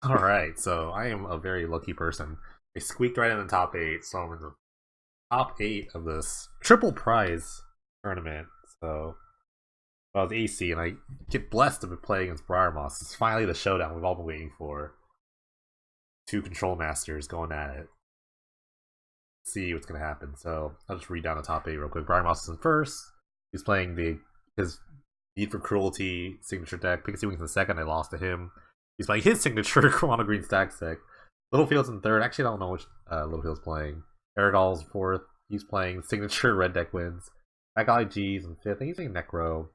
Alright, so I am a very lucky person. I squeaked right in the top 8, so I'm in the top 8 of this triple prize tournament. So, I was AC, and I get blessed to be playing against Briar Moss. It's finally the showdown we've all been waiting for. Two control masters going at it. See what's going to happen. So, I'll just read down the top 8 real quick. Briar Moss is in first. He's playing his Need for Cruelty signature deck. Pixie Wings in second. I lost to him. He's playing his signature Chrono Green Stacks deck. Littlefield's in third. Actually, I don't know which Littlefield's playing. Aragall's fourth. He's playing signature Red Deck Wins. Magali G's in fifth. I think he's playing Necro.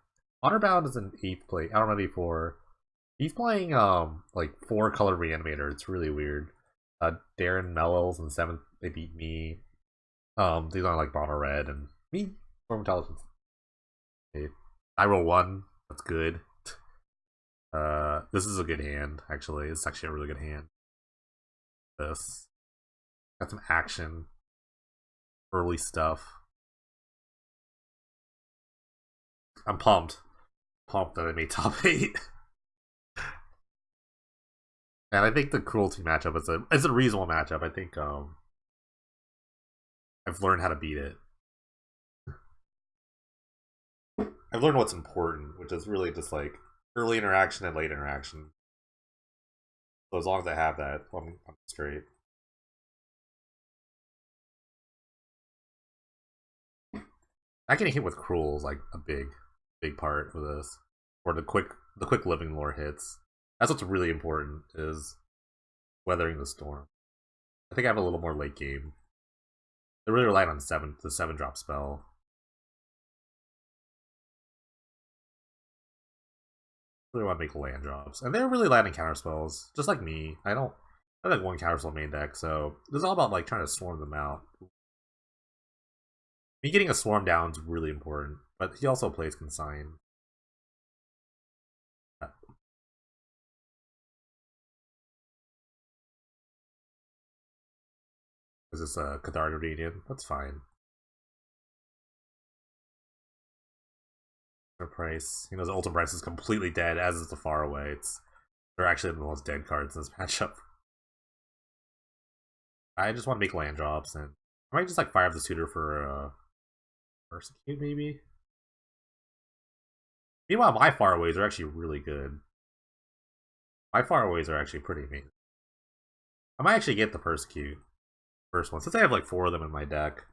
Honorbound is in eighth place. I don't know 4. He's playing like 4-color Reanimator. It's really weird. Darren Mellow's in seventh. They beat me. These are like Mono Red and me. Form Intelligence. Okay. I roll 1. That's good. This is a good hand, actually. It's actually a really good hand. This. Got some action. Early stuff. I'm pumped. Pumped that I made top 8. And I think the Cruelty matchup is a reasonable matchup. I think I've learned how to beat it. I've learned what's important, which is really just like early interaction and late interaction. So as long as I have that, I'm straight. Not getting hit with Cruel is like a big part of this. Or the quick living lore hits. That's what's really important, is weathering the storm. I think I have a little more late game. They really relied on the 7-drop spell. Really want to make land drops, and they're really landing counter spells, just like me. I have like one counter spell main deck, so this is all about like trying to swarm them out. Me getting a swarm down is really important, but he also plays Consign. Is this a Cathartic Reunion? That's fine. Price. You know, the Ultimate Price is completely dead, as is the Far Away. They're actually the most dead cards in this matchup. I just want to make land drops, and I might just like fire up the tutor for Persecute, maybe. Meanwhile, my Faraways are actually really good. My Faraways are actually pretty amazing. I might actually get the Persecute first one, since I have like 4 of them in my deck.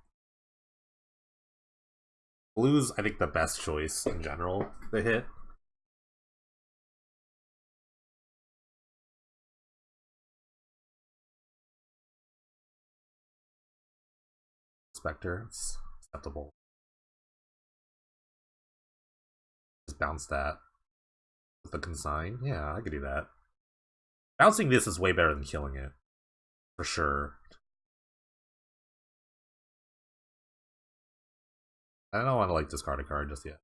Blue's, I think, the best choice in general to hit. Spectre, it's acceptable. Just bounce that with the Consign. Yeah, I could do that. Bouncing this is way better than killing it, for sure. I don't want to like discard a card just yet.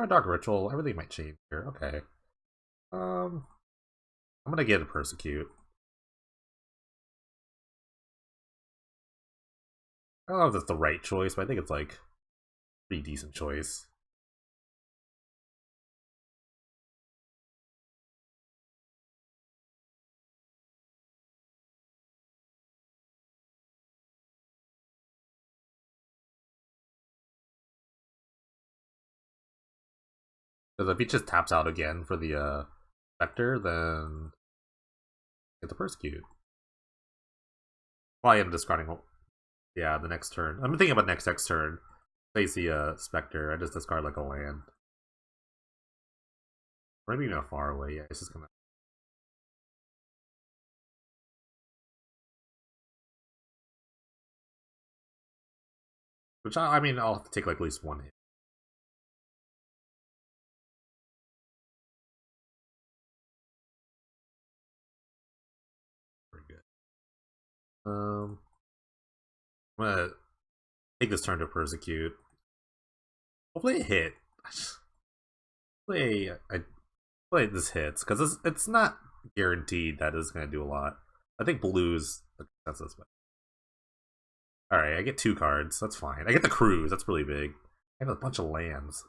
Dark Ritual, everything might change here. Okay. I'm gonna get a Persecute. I don't know if that's the right choice, but I think it's like a pretty decent choice. Because if he just taps out again for the Spectre, then get the Persecute. Probably end up discarding. Yeah, the next turn. I'm thinking about next turn. Plays the Spectre. I just discard like a land. Maybe even a Far Away. Yeah, it's just gonna. Which I mean, I'll have to take like at least one hit. Pretty good. I'm gonna take this turn to Persecute. Hopefully it hit. Hopefully this hits, because it's not guaranteed that it's gonna do a lot. I think blue's the consensus. Alright, I get 2 cards. That's fine. I get the Cruise. That's really big. have a bunch of lands.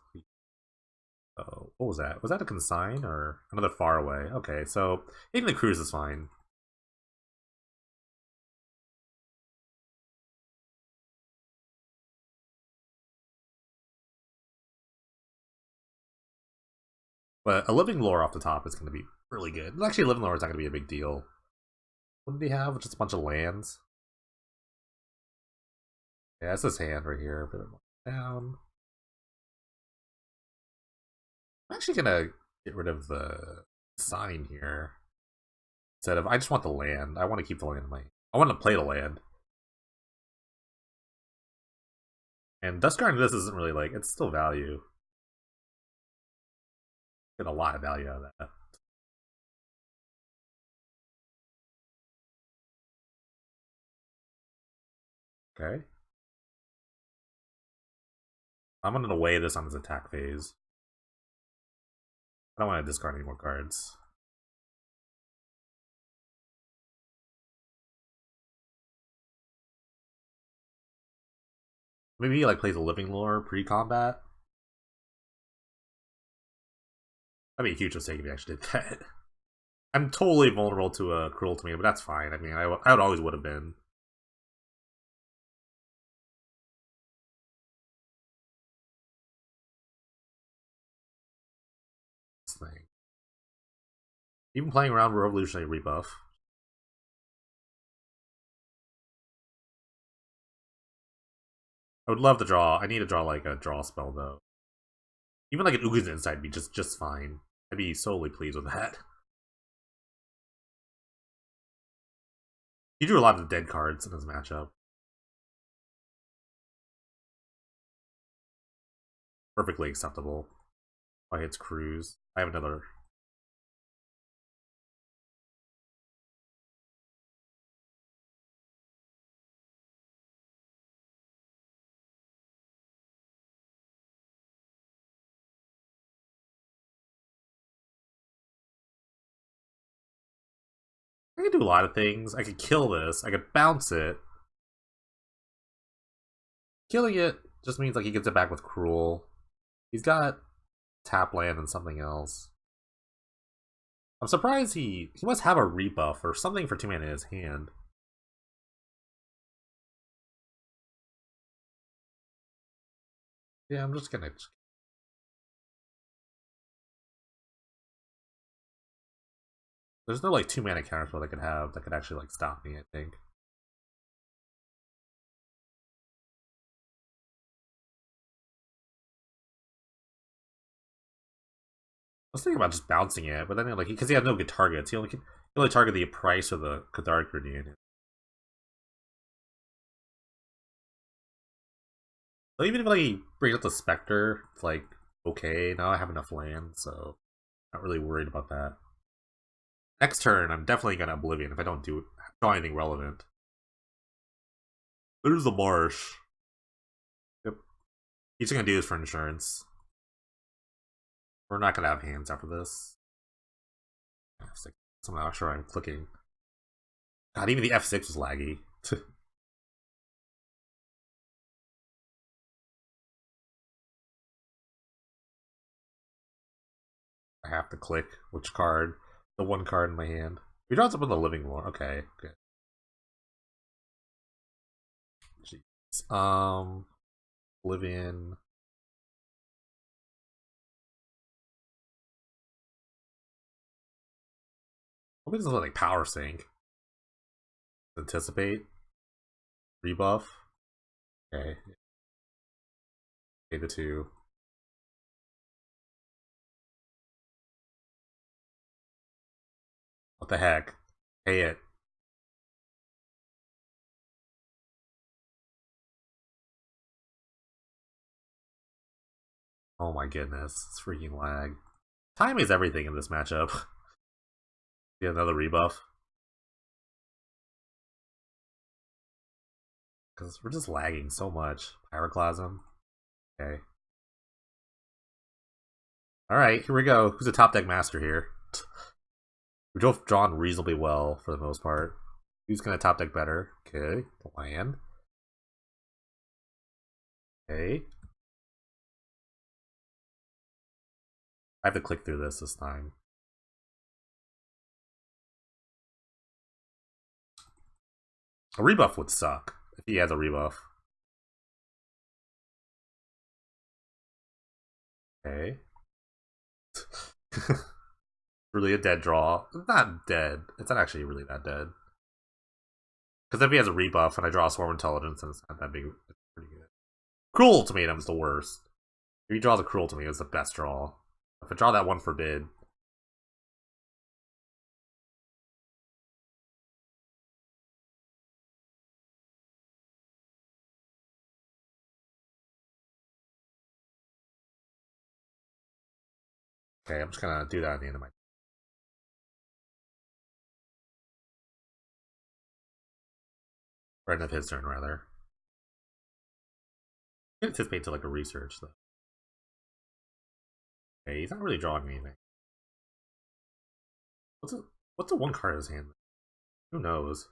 Oh, what was that? Was that a consign or another far away? Okay, so even the cruise is fine. But a living lore off the top is going to be really good. Actually, living lore is not going to be a big deal. What did he have? Just a bunch of lands. Yeah, that's his hand right here. Put it down. I'm actually gonna get rid of the sign here. Instead of, I just want the land. I want to keep the land in my. I want to play the land. And Duskguard this isn't really like, it's still value. Get a lot of value out of that. Okay. I'm gonna weigh this on his attack phase. I don't want to discard any more cards. Maybe he like plays a living lore pre-combat. That'd be a huge mistake if he actually did that. I'm totally vulnerable to a cruel to me, but that's fine. I mean, I would always would have been. This thing. Even playing around Revolutionary Rebuff. I would love to draw. I need to draw like a draw spell though. Even like an Ugin Insight would be just fine. I'd be solely pleased with that. He drew a lot of dead cards in his matchup. Perfectly acceptable. I hits Cruise. I have another. I could do a lot of things. I could kill this. I could bounce it. Killing it just means like he gets it back with Cruel. He's got tap land and something else. I'm surprised he must have a rebuff or something for 2 mana in his hand. Yeah, I'm just gonna. There's no like 2 mana counterspell I could have that could actually like stop me, I think. I was thinking about just bouncing it, but then like because he has no good targets, he only target the price or the Cathartic Reunion. So even if like he brings up the Spectre, it's like okay, now I have enough land, so not really worried about that. Next turn, I'm definitely gonna Oblivion if I don't draw anything relevant. There's the Marsh. Yep. He's gonna do this for insurance. We're not gonna have hands after this. F6. I'm not sure I'm clicking. God, even the F6 was laggy. I have to click which card. The one card in my hand. We draw something in the living room. Okay, good. Jeez. Oblivion. What is this like power sync? Anticipate. Rebuff. Okay. Pay the 2. What the heck? Pay it. Oh my goodness. It's freaking lag. Time is everything in this matchup. Get another rebuff. Because we're just lagging so much. Pyroclasm. Okay. Alright, here we go. Who's a top deck master here? We've both drawn reasonably well for the most part. Who's gonna top deck better? Okay, land. Okay. I have to click through this time. A rebuff would suck if he has a rebuff. Okay. Really a dead draw. It's not dead. It's not actually really that dead. Because if he has a rebuff and I draw a Swarm Intelligence, then it's not that big. It's pretty good. Cruel Ultimatum's the worst. If he draws a Cruel Ultimatum, it's the best draw. If I draw that one Forbid. Okay, I'm just gonna do that at the end of my. Right end of his turn, rather. I anticipate to like a research, though. Okay, he's not really drawing anything. What's a one card in his hand? Who knows?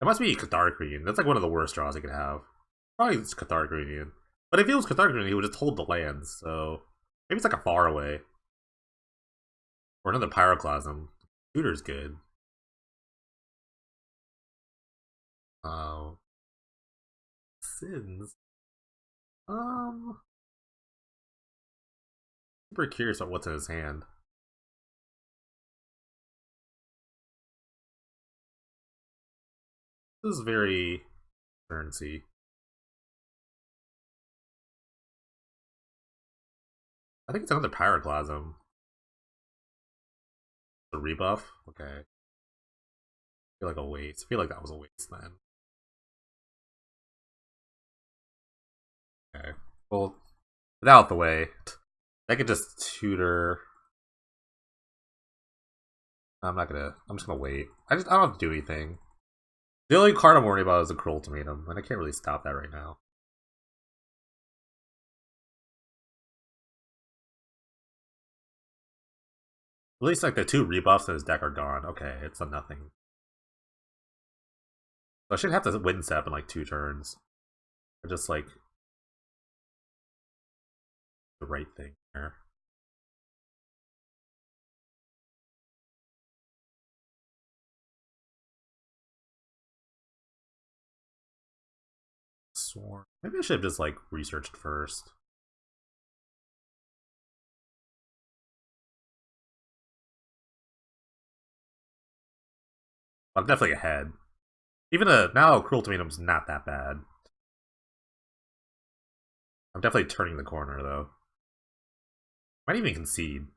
It must be Cathartic Reunion. That's like one of the worst draws he could have. Probably it's Cathartic Reunion. But if it was Cathartic Reunion, he would just hold the lands, so maybe it's like a far away. Or another Pyroclasm. Tutor's good. Oh. Sins. Super curious about what's in his hand. This is very currency. I think it's another Pyroclasm. The rebuff? Okay. I feel like a waste. I feel like that was a waste then. Okay. Well, without the way, I could just tutor. I'm just gonna wait. I don't have to do anything. The only card I'm worried about is the Cruel Ultimatum, and I can't really stop that right now. At least like the two rebuffs in his deck are gone. Okay, it's a nothing. So I should have to win step in like 2 turns. Or just like the right thing here. Swarm. Maybe I should have just like researched first. But I'm definitely ahead. Even now Cruel Ultimatum's not that bad. I'm definitely turning the corner though. Might even concede.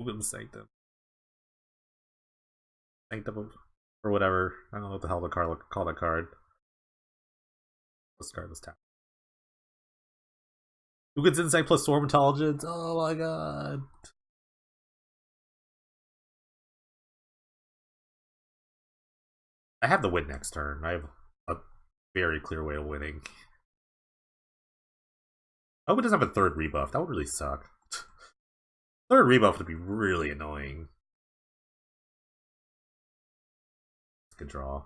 Ugin Sanctum. Sanctum of, or whatever. I don't know what the hell the card call that card. Let's discard this tap. Ugin's Insight plus Swarm Intelligence. Oh my god. I have the win next turn. I have a very clear way of winning. I hope it doesn't have a third rebuff. That would really suck. Third rebuff would be really annoying. Good draw.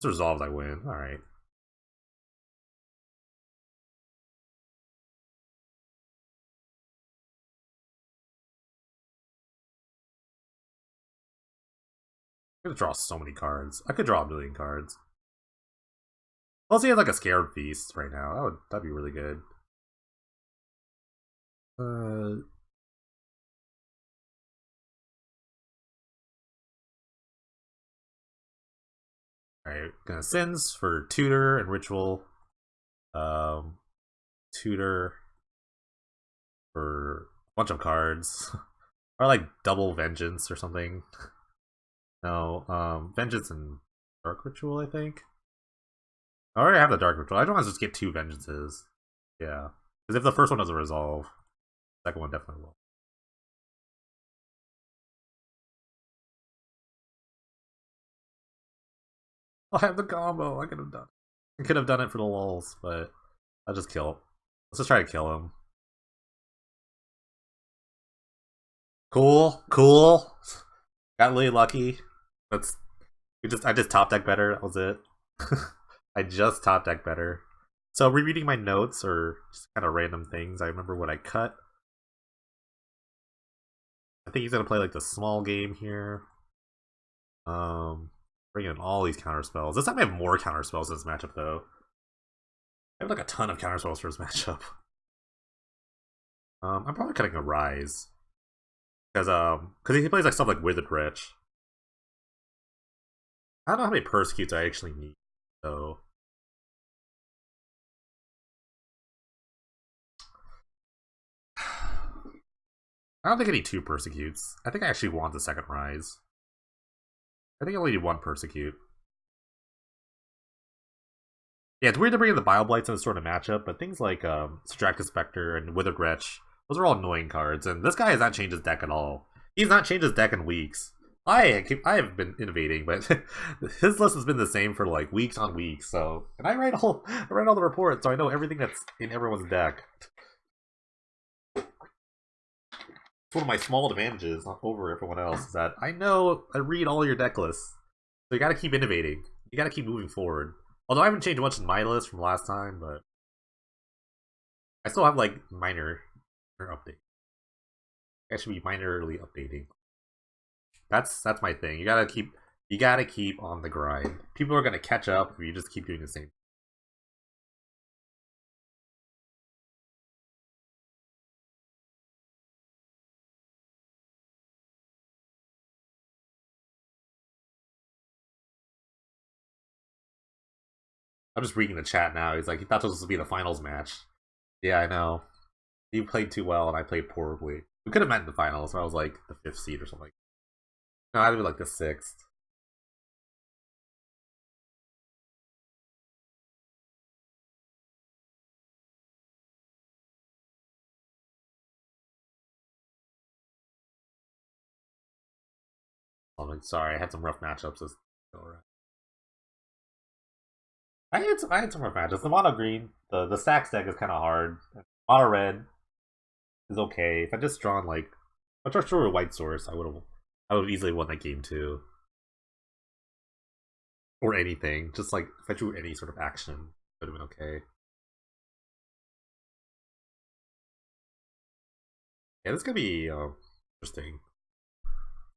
This resolves, I win. Alright. I'm gonna draw so many cards. I could draw a million cards. Plus, he has like a Scarab Feast right now. That'd be really good. Alright, gonna Sins for Tutor and Ritual. Tutor for a bunch of cards. Or like double Vengeance or something. No, Vengeance and Dark Ritual, I think. I already have the Dark Ritual. I don't want to just get 2 Vengeances. Yeah. Because if the first one doesn't resolve, the second one definitely will. I have the combo. I could have done it. I could have done it for the lulls, but I'll just kill. Let's just try to kill him. Cool, cool. Got really lucky. That's I just top deck better. That was it. I just top deck better. So rereading my notes or just kind of random things. I remember what I cut. I think he's gonna play like the small game here. Bring in all these counter spells. This time I have more counter spells in this matchup though. I have like a ton of counter spells for this matchup. I'm probably cutting a Rise because he plays like stuff like Withered Wretch. I don't know how many persecutes I actually need though. I don't think I need 2 persecutes. I think I actually want the second Rise. I think I only need 1 persecute. Yeah, it's weird to bring in the Bile Blights in this sort of matchup, but things like Stractus Spectre and Withered Wretch, those are all annoying cards, and this guy has not changed his deck at all. He's not changed his deck in weeks. I have been innovating, but his list has been the same for like weeks on weeks. So, and I write all the reports, so I know everything that's in everyone's deck. It's one of my small advantages over everyone else is that I read all your deck lists. So you got to keep innovating. You got to keep moving forward. Although I haven't changed much in my list from last time, but I still have like minor update. I should be minorly updating. That's my thing. You gotta keep on the grind. People are gonna catch up if you just keep doing the same. I'm just reading the chat now. He's like, he thought this was to be the finals match. Yeah, I know. He played too well and I played poorly. We could have met in the finals. So I was like the 5th seed or something. No, I'd be like the 6th. I'm like, sorry, I had some rough matchups. I had some rough matchups. The mono green, the stacks deck is kind of hard. Mono red is okay. If I just drawn like a sure white source, I would have easily won that game too. Or anything. Just like if I drew any sort of action, it would have been okay. Yeah, this is gonna be interesting.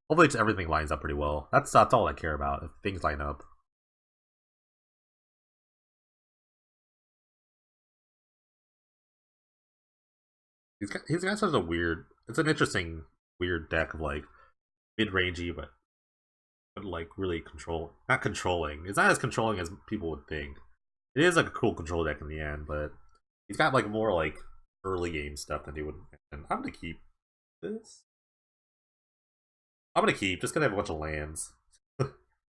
Hopefully, everything lines up pretty well. That's all I care about. If things line up. He's got such a weird. It's an interesting, weird deck of like mid rangey, but like really not controlling. It's not as controlling as people would think. It is like a cool control deck in the end, but he's got like more like early game stuff than he would. And I'm gonna keep this. I'm gonna keep just gonna have a bunch of lands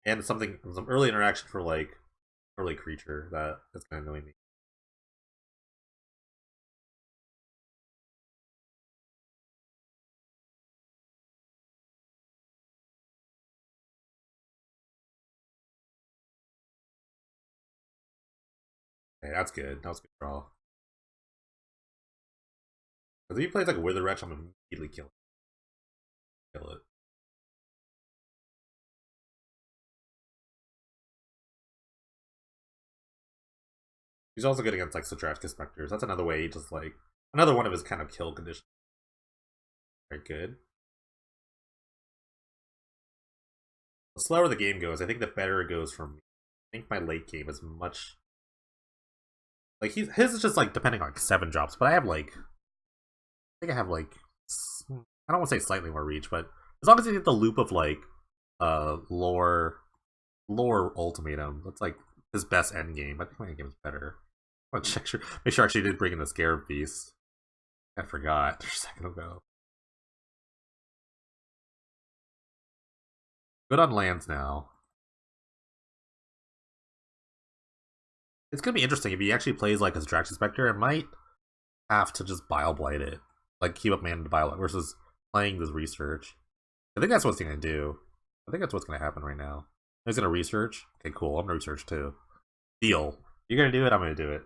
and some early interaction for like early creature that's gonna annoy me. Okay, that's good. That was a good draw. Because if he plays like a Wither Wretch, I'm immediately kill it. He's also good against like Satraska Specters. That's another way he just like another one of his kind of kill conditions. Very good. The slower the game goes, I think the better it goes for me. I think my late game is much like his is just like depending on like 7 drops, but I have like I think I have like I don't want to say slightly more reach, but as long as you get the loop of like lore ultimatum, that's like his best end game. I think my end game is better. I'll check sure make sure I actually did bring in the Scarab Beast. I forgot a second ago. Good on lands now. It's gonna be interesting if he actually plays like his Drax Spectre. It might have to just Bile Blight it, like keep up mana to Bile Blight versus playing this research. I think that's what's gonna do. I think that's what's gonna happen right now. He's gonna research. Okay, cool. I'm gonna research too. Deal. You're gonna do it. I'm gonna do it.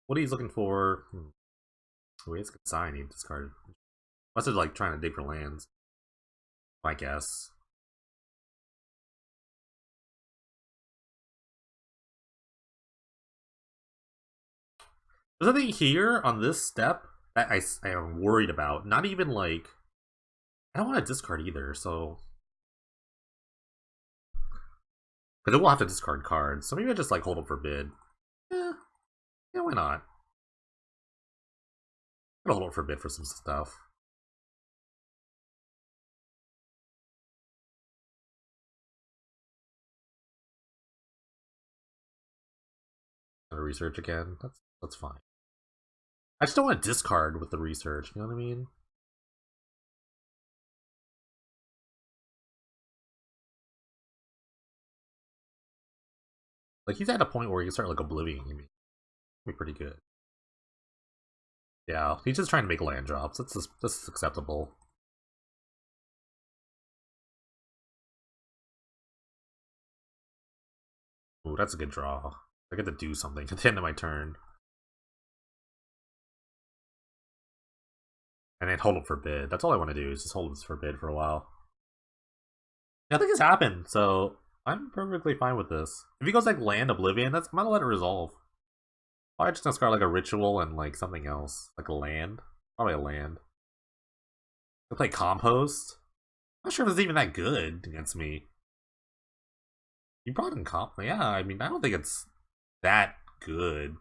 What he's looking for? Wait, it's a good sign. He discarded. Must have like trying to dig for lands. I guess. There's nothing here on this step that I am worried about. Not even like I don't want to discard either. So but then we'll have to discard cards. So maybe I just like hold up for bid. Yeah, yeah, why not? I'm gonna hold up for bid for some stuff. Research again. That's fine. I just don't want to discard with the research. You know what I mean? Like he's at a point where he can start like oblivioning me. Be pretty good. Yeah, he's just trying to make land drops. That's acceptable. Ooh, that's a good draw. I get to do something at the end of my turn. And then hold up for bid. That's all I want to do is just hold this for bid for a while. Nothing has happened, so I'm perfectly fine with this. If he goes like land oblivion, that's I'm gonna let it resolve. I just discard like a ritual and like something else. Like a land. Probably a land. I play compost. I'm not sure if it's even that good against me. You brought in comp. Yeah, I mean, I don't think it's that good.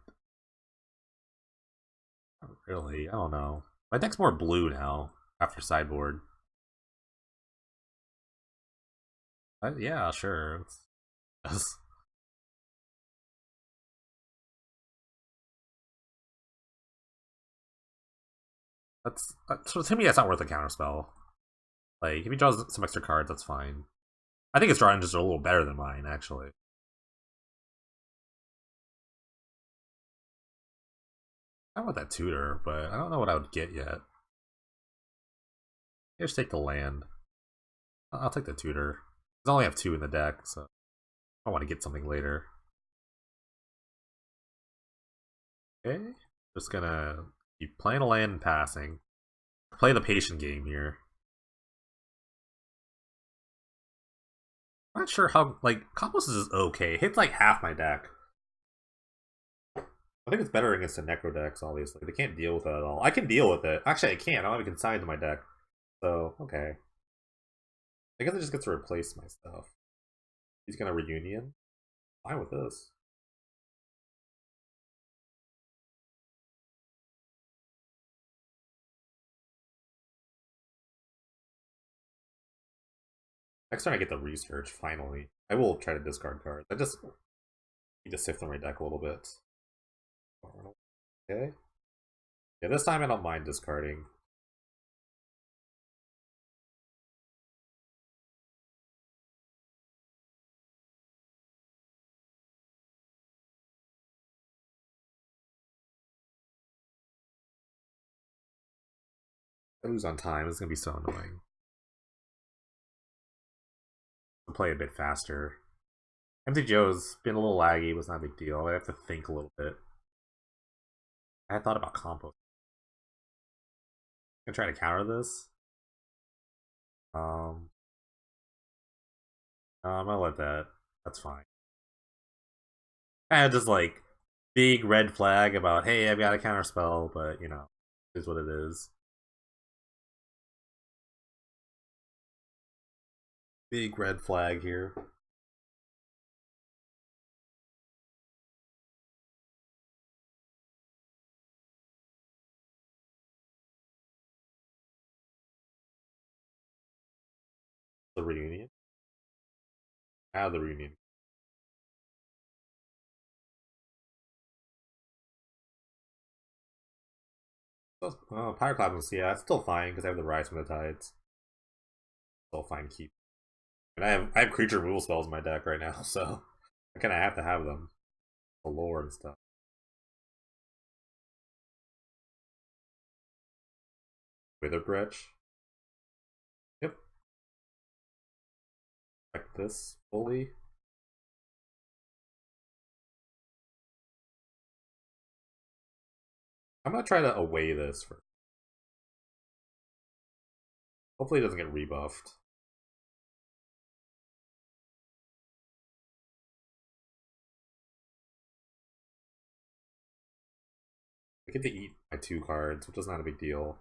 Not really, I don't know. My deck's more blue now after sideboard. Yeah, sure. Yes. That's so to me. That's not worth a counterspell. Like if he draws some extra cards, that's fine. I think his drawing just a little better than mine, actually. I want that tutor, but I don't know what I would get yet. Just take the land. I'll take the tutor. I only have 2 in the deck, so I want to get something later. Okay, just gonna keep playing a land and passing. Play the patient game here. I'm not sure how like Compost is okay. It hits like half my deck. I think it's better against the Necro decks, obviously. They can't deal with it at all. I can deal with it. Actually, I can. I don't have a consign to my deck. So, okay. I guess I just get to replace my stuff. He's gonna reunion. Fine with this. Next turn I get the research, finally. I will try to discard cards. I just need to sift through my deck a little bit. Okay. Yeah, this time I don't mind discarding. I lose on time. It's gonna be so annoying. I'll play a bit faster. Empty Joe's been a little laggy, was not a big deal. I have to think a little bit. I had thought about compost. I'm gonna try to counter this. Um, I'm gonna let that. That's fine. Kind of just like big red flag about, hey, I've got a counter spell, but you know, it is what it is. Big red flag here. The reunion. Out of the reunion. Pyroclasms, yeah, it's still fine because I have the Rise from the Tides. Still fine keep. And I have creature removal spells in my deck right now, so I kind of have to have them. The lore and stuff. Witherbreach. Yep. Like this fully. I'm gonna try to away this for. Hopefully, it doesn't get rebuffed. I get to eat my 2 cards, which is not a big deal.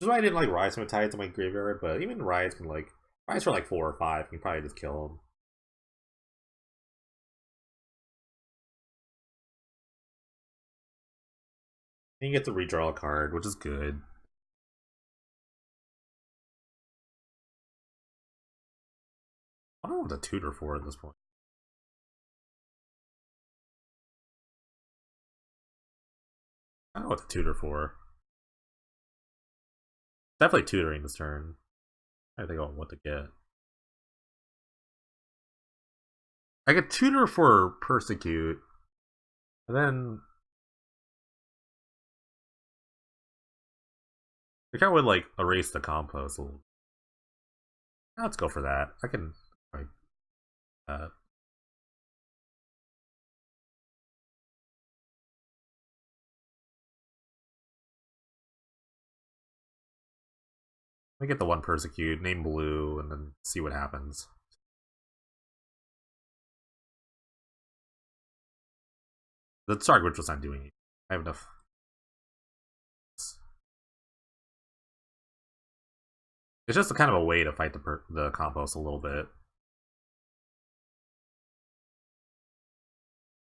This is why I didn't like Rise from Tides in my graveyard, but even Rise can like Rise for like 4 or 5 can probably just kill him. And you get to redraw a card, which is good. I don't know what to tutor for at this point. I don't know what to tutor for. Definitely tutoring this turn. I think about what to get. I could tutor for Persecute, and then I kind of would like erase the compost a little. Let's go for that. I can like let me get the 1 Persecute, name blue, and then see what happens. The Stark Ritual's not doing it. I have enough. It's just a kind of a way to fight the compost a little bit.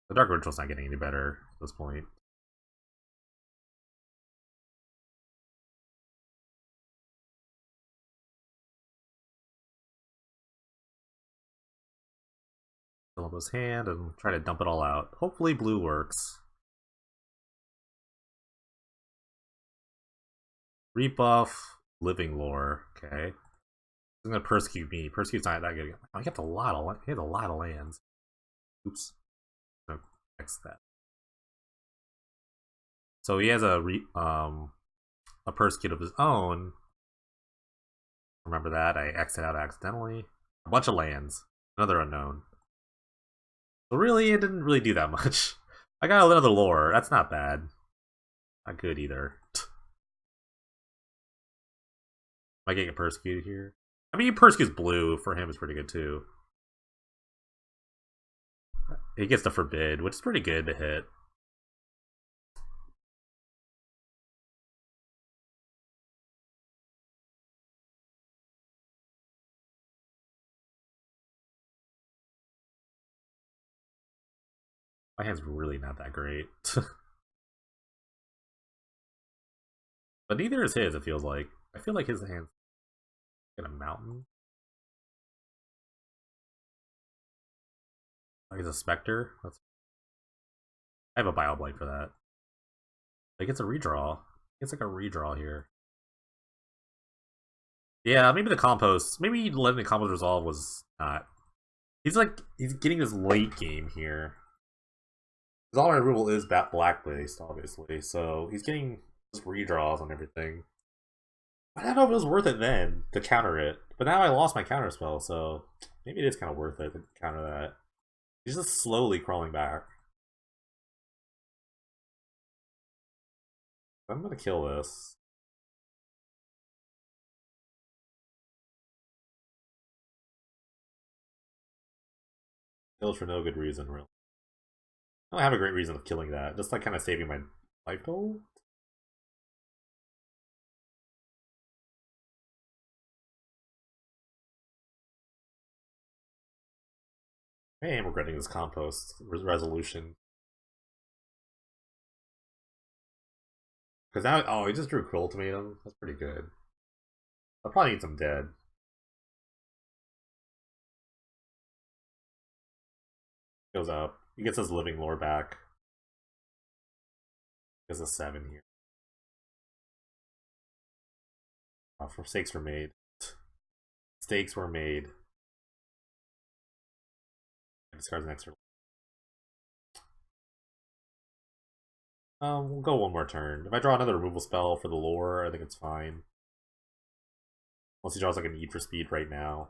The Dark Ritual's not getting any better at this point. Fill up his hand and try to dump it all out. Hopefully blue works. Rebuff, Living Lore. Okay. He's gonna persecute me. Persecute's not that good. Oh, he has a lot of lands. Oops. No, X that. So he has a persecute of his own. Remember that I X'd out accidentally. A bunch of lands. Another unknown. So really, it didn't really do that much. I got another lore. That's not bad. Not good either. Am I getting persecuted here? I mean, persecutes blue for him is pretty good too. He gets the forbid, which is pretty good to hit. My hand's really not that great. But neither is his, it feels like. I feel like his hand's in a mountain. Like he's a specter. I have a Bioblight for that. Like it's a redraw. It's like a redraw here. Yeah, maybe the compost. Maybe letting the compost resolve was not. He's getting this late game here. Because all my removal is black based, obviously. So he's getting just redraws on everything. I don't know if it was worth it then to counter it. But now I lost my counter spell, so maybe it is kind of worth it to counter that. He's just slowly crawling back. I'm gonna kill this. Kills for no good reason, really. I don't have a great reason of killing that. Just like kind of saving my life total. I am regretting this compost resolution. Because now, oh, he just drew Cruel Ultimatum. That's pretty good. I'll probably need some dead. Goes up. He gets his Living Lore back. He has a 7 here. Oh, mistakes were made. Mistakes were made. Discards an extra. We'll go one more turn. If I draw another removal spell for the lore, I think it's fine. Unless he draws like a Need for Speed right now.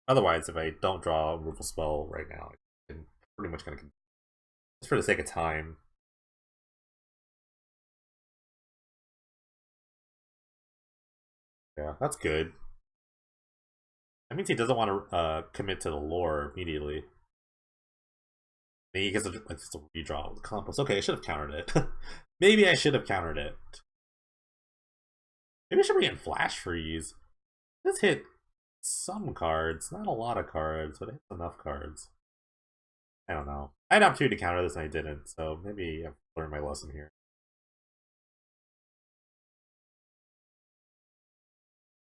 Otherwise, if I don't draw a removal spell right now, I'm pretty much gonna just for the sake of time. Yeah, that's good. That means he doesn't want to commit to the lore immediately. Maybe he gets just a redraw with the compost. Okay, I should have countered it. Maybe I should have countered it. Maybe I should bring in Flash Freeze. This hit some cards, not a lot of cards, but it hits enough cards. I don't know. I had an opportunity to counter this and I didn't, so maybe I've learned my lesson here.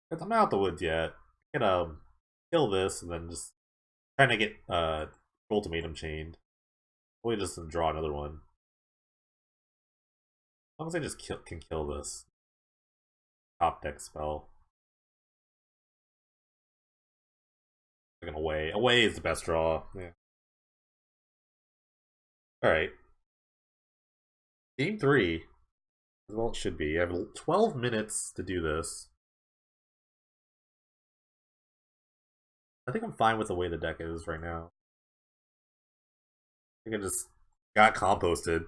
Because I'm not out the woods yet. I can kill this and then just trying to get ultimatum chained. Hopefully just draw another one. As long as I just can kill this top deck spell. Like an away. Away is the best draw. Yeah. Alright. Game 3. As well it should be. I have 12 minutes to do this. I think I'm fine with the way the deck is right now. I think I just got composted.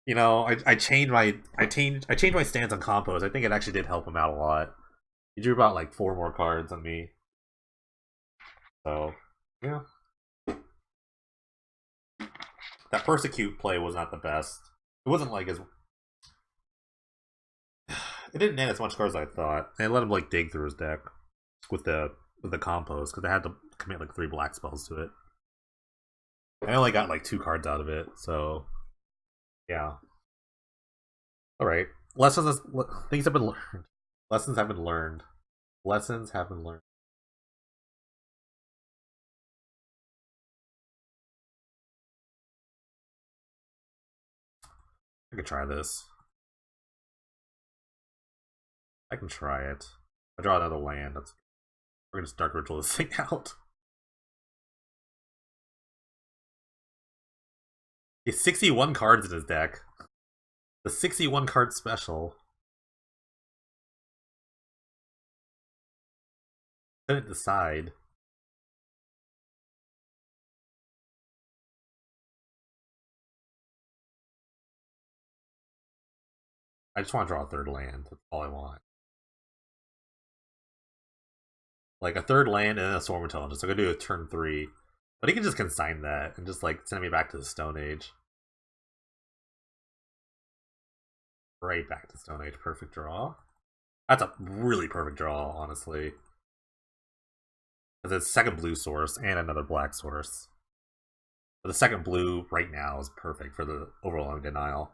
You know, I changed my stance on compost. I think it actually did help him out a lot. He drew about like 4 more cards on me. So yeah. That persecute play was not the best. It wasn't like as it didn't net as much cards as I thought. And it let him like dig through his deck with the compost because I had to commit like 3 black spells to it. I only got like 2 cards out of it, so yeah. All right, things have been learned. Lessons have been learned. Lessons have been learned. I could try this. I can try it. I draw another land. We're gonna just Dark Ritual this thing out. He has 61 cards in his deck. The 61 card special. Couldn't decide. I just want to draw a 3rd land. That's all I want. Like a 3rd land and a Swarm Intelligence. I'm gonna do a turn 3. But he can just consign that and just like send me back to the Stone Age. Right back to Stone Age. Perfect draw. That's a really perfect draw, honestly. Because it's 2nd blue source and another black source. But the 2nd blue right now is perfect for the overwhelming denial.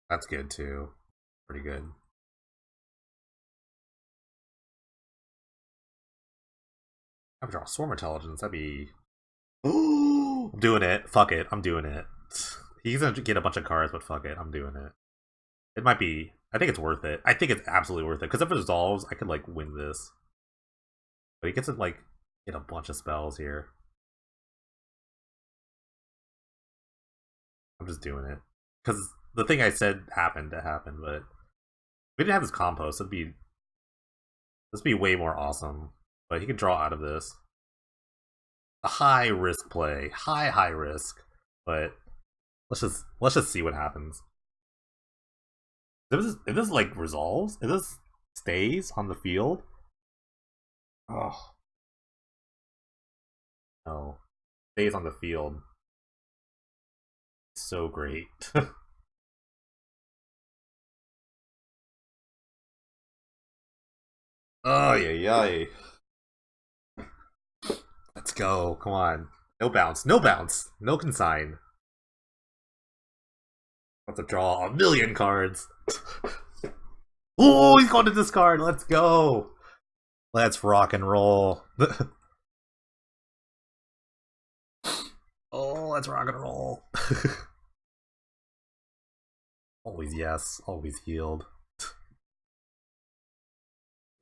That's good too. Pretty good. I would draw Swarm Intelligence. That'd be. I'm doing it. Fuck it. I'm doing it. He's gonna get a bunch of cards, but fuck it. I'm doing it. It might be. I think it's worth it. I think it's absolutely worth it. Because if it resolves, I could like win this. But he gets to like get a bunch of spells here. I'm just doing it. Because the thing I said happened to happen, but if we didn't have this compost, this would be way more awesome. But he could draw out of this. A high risk play. High risk. But let's just see what happens. If this like resolves, if this stays on the field, oh no, stays on the field, so great. Oh yeah. Let's go. Come on. No bounce. No bounce. No consign. Let's draw a million cards. Oh, he's going to discard. Let's go. Let's rock and roll. Oh, let's rock and roll. Always yes. Always healed.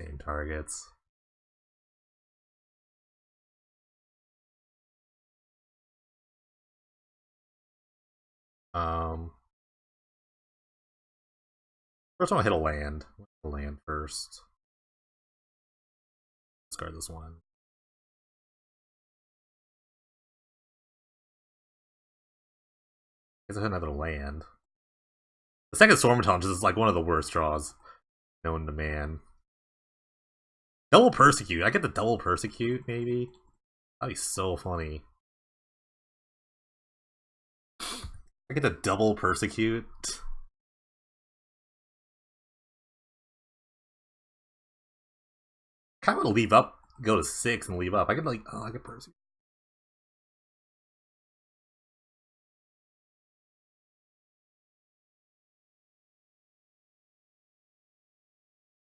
Same targets. Um. First one, I'll hit a land. A land first. Discard this one. Guess I hit another land. The second Stormaton is like one of the worst draws known to man. Double Persecute. I get the double Persecute, maybe? That'd be so funny. I get the double Persecute. I kind of want to leave up, go to 6 and leave up. I could like, oh, I could Persecute.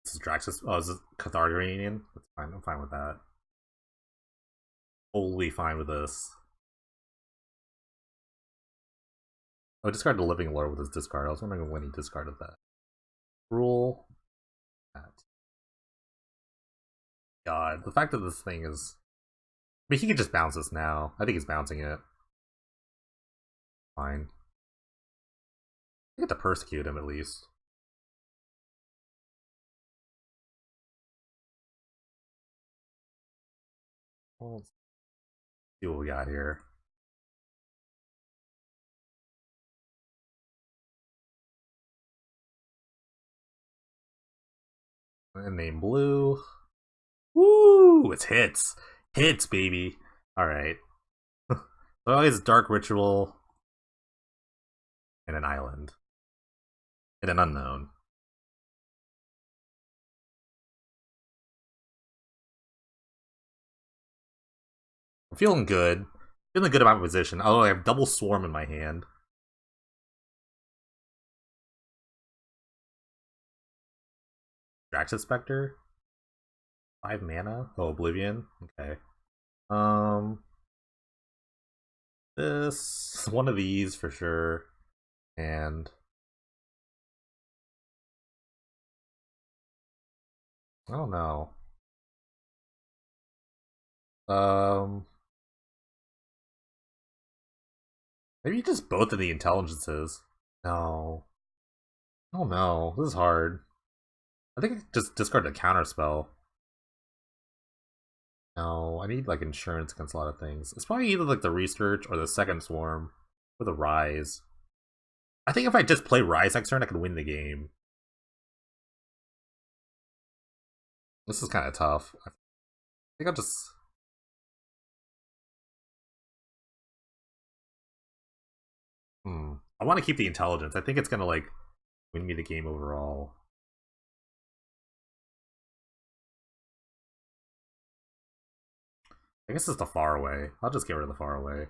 This is Draxus. Oh, is this Cathartic Reunion? That's fine. I'm fine with that. Totally fine with this. Oh, discard the Living Lore with his discard. I was wondering when he discarded that. Rule. That. God, the fact that this thing is... I mean, he can just bounce this now. I think he's bouncing it. Fine. I get to persecute him at least. Well, let's see what we got here. And name blue. Woo! It's hits. Hits, baby. Alright. So always Dark Ritual. And an island. And an unknown. I'm feeling good. Feeling good about my position. Oh, I have double Swarm in my hand. Draxus Spectre? 5 mana? Oh, Oblivion? Okay. This... One of these for sure. And... I don't know. Maybe just both of the intelligences. No. Oh no, this is hard. I think I just discard the counter spell. No, I need like insurance against a lot of things. It's probably either like the research or the second swarm or the rise. I think if I just play rise next turn, I can win the game. This is kind of tough. I think I'll just... I want to keep the intelligence. I think it's gonna like win me the game overall. I guess it's the far away. I'll just get rid of the far away.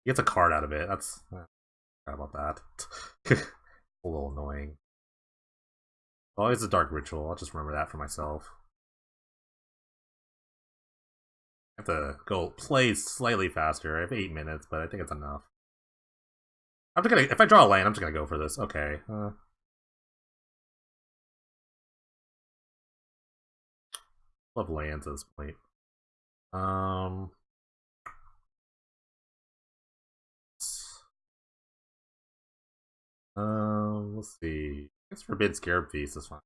He gets a card out of it. That's... Forgot about that. A little annoying. Always a Dark Ritual. I'll just remember that for myself. I have to go play slightly faster. I have 8 minutes, but I think it's enough. I'm just gonna... If I draw a land, I'm just gonna go for this. Okay. Love lands at this point. Let's see. I guess Forbid Scarab Feast is fine.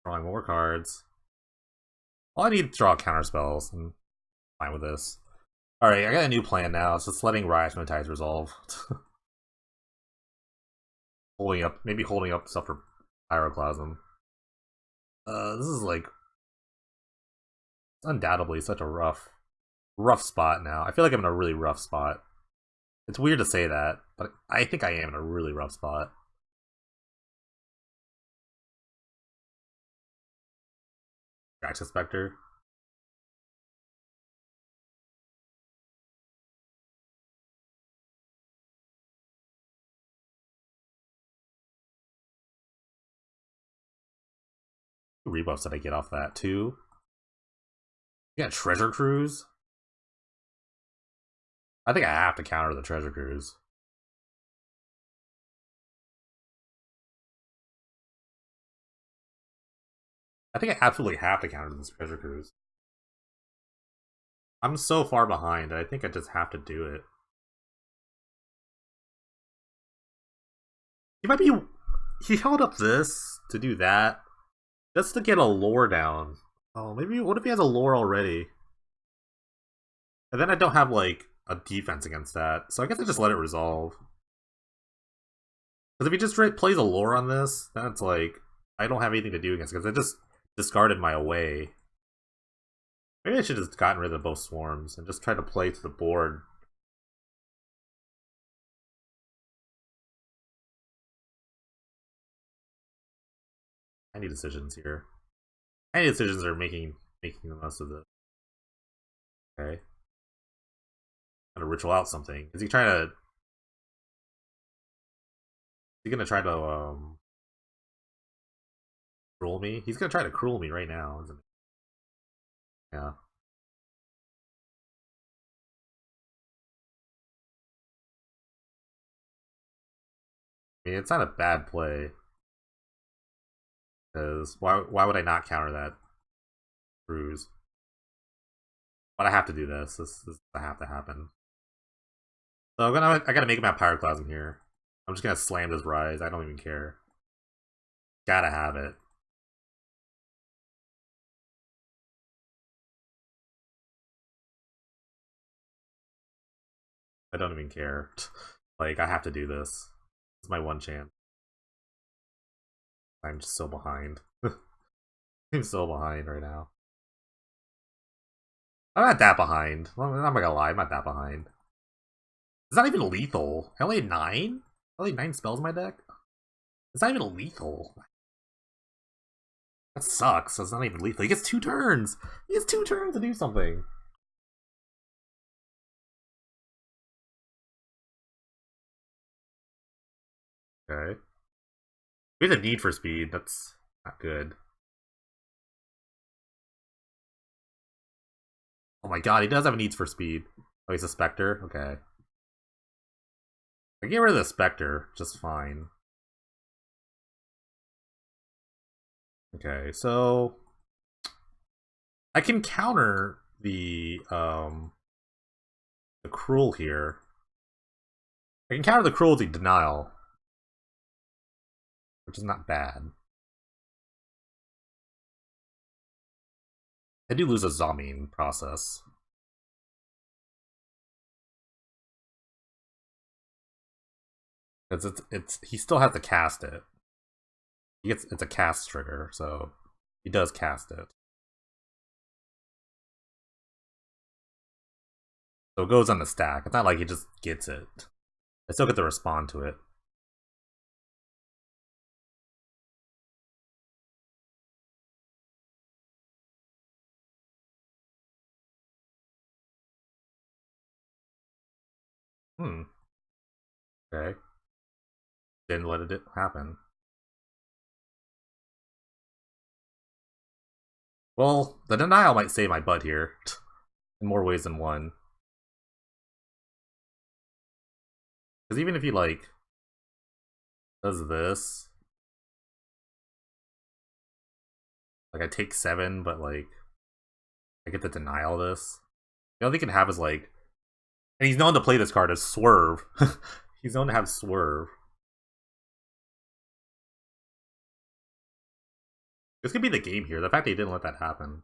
Drawing more cards. All I need to draw counter spells. I'm fine with this. Alright, I got a new plan now. It's just letting Rise Hypnotize resolve. Maybe holding up stuff for Pyroclasm. This is like... It's undoubtedly such a rough spot now. I feel like I'm in a really rough spot. It's weird to say that, but I think I am in a really rough spot. Draxus Spectre. Rebuffs that I get off that too. You got Treasure Cruise? I think I have to counter the Treasure Cruise. I think I absolutely have to counter this Treasure Cruise. I'm so far behind, I think I just have to do it. He might be. He held up this to do that, just to get a lore down. Oh, maybe. What if he has a lore already? And then I don't have like a defense against that, so I guess I just let it resolve. Because if he just plays a lore on this, then it's like I don't have anything to do against it because I just discarded my away. Maybe I should have just gotten rid of both swarms and just try to play to the board. Any decisions here. Any decisions are making the most of this. Okay. Gonna ritual out something. Is he trying to? Is he gonna try to cruel me? He's gonna try to cruel me right now, isn't he? Yeah. I mean, it's not a bad play. Because why would I not counter that cruise? But I have to do this. This have to happen. So I gotta make him have Pyroclasm here. I'm just gonna slam this Rise. I don't even care. Gotta have it. I don't even care. Like, I have to do this. It's my one chance. I'm just so behind. I'm so behind right now. I'm not that behind. I'm not gonna lie, I'm not that behind. It's not even lethal. I only had 9? I only had 9 spells in my deck? It's not even lethal. That sucks. It's not even lethal. He gets 2 turns! He gets 2 turns to do something. Okay. We have a need for speed. That's not good. Oh my god, he does have a need for speed. Oh, he's a Spectre? Okay. I get rid of the Spectre, just fine. Okay, so I can counter the cruel here. I can counter the cruelty denial, which is not bad. I do lose a zombie process. It's he still has to cast it. It's a cast trigger, so he does cast it. So it goes on the stack. It's not like he just gets it. I still get to respond to it. Hmm. Okay. Didn't let it happen. Well, the denial might save my butt here. In more ways than one. Because even if he, like, does this... Like, I take 7, but, like... I get to denial this. The only thing he can have is, like... And he's known to play this card as Swerve. He's known to have Swerve. This could be the game here. The fact that he didn't let that happen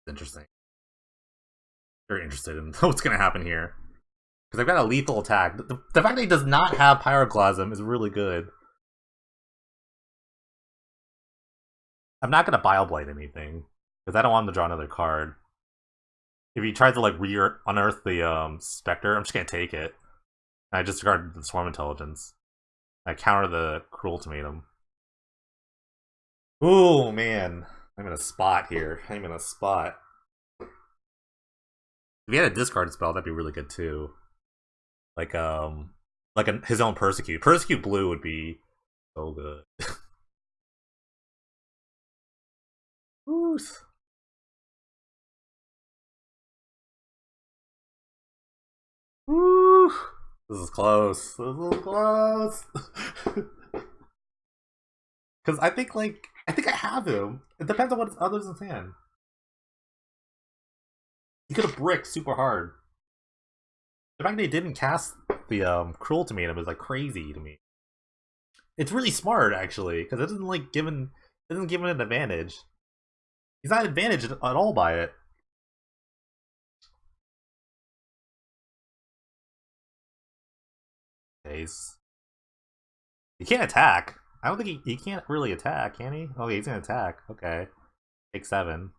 is interesting. Very interested in what's going to happen here. Because I've got a lethal attack. The fact that he does not have Pyroclasm is really good. I'm not going to Bile Blight anything. Because I don't want him to draw another card. If he tries to, like, unearth the Spectre, I'm just going to take it. And I discard the Swarm Intelligence. I counter the Cruel Ultimatum. Ooh, man. I'm in a spot here. I'm in a spot. If he had a discard spell, that'd be really good too. Like his own Persecute. Persecute Blue would be so good. Ooh. Ooh. This is close. This is close. Because I think I have him. It depends on what others in his hand. He could have bricked super hard. The fact they didn't cast the Cruel Ultimatum is like crazy to me. It's really smart actually, because it doesn't give him an advantage. He's not advantaged at all by it. He's he can't attack. I don't think he can't really attack, can he? Oh, yeah, he's gonna attack. Okay, take 7.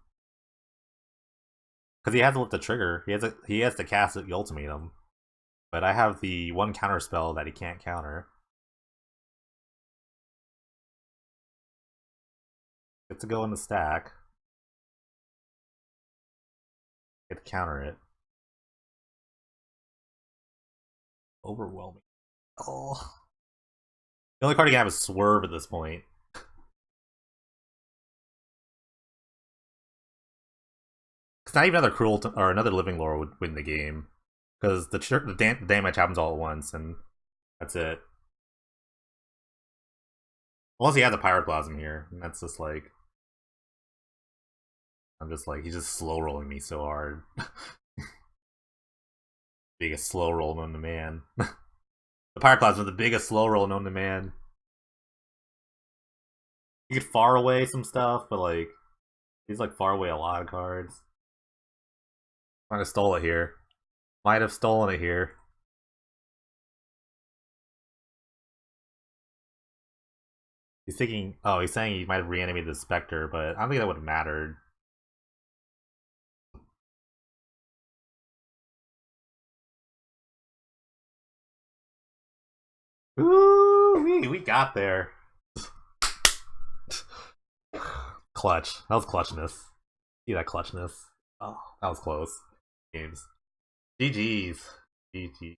Because he has to lift the trigger. He has to cast the ultimatum. But I have the one counter spell that he can't counter. Get to go in the stack. Get to counter it. Overwhelming. Oh. The only card he can have is Swerve at this point. Because not even another or another Living Lore would win the game. Because the damage happens all at once, and that's it. Unless he has a Pyroclasm here, and that's just like... I'm just like, he's just slow rolling me so hard. Biggest slow roll known to man. The Pyroclasm is the biggest slow roll known to man. You could far away some stuff, but like, he's like far away a lot of cards. Might have stole it here. Might have stolen it here. He's thinking, oh, he's saying he might have reanimated the Spectre, but I don't think that would have mattered. Ooh, we got there. Clutch. That was clutchness. See that clutchness? Oh, that was close. Games. GG's. GG.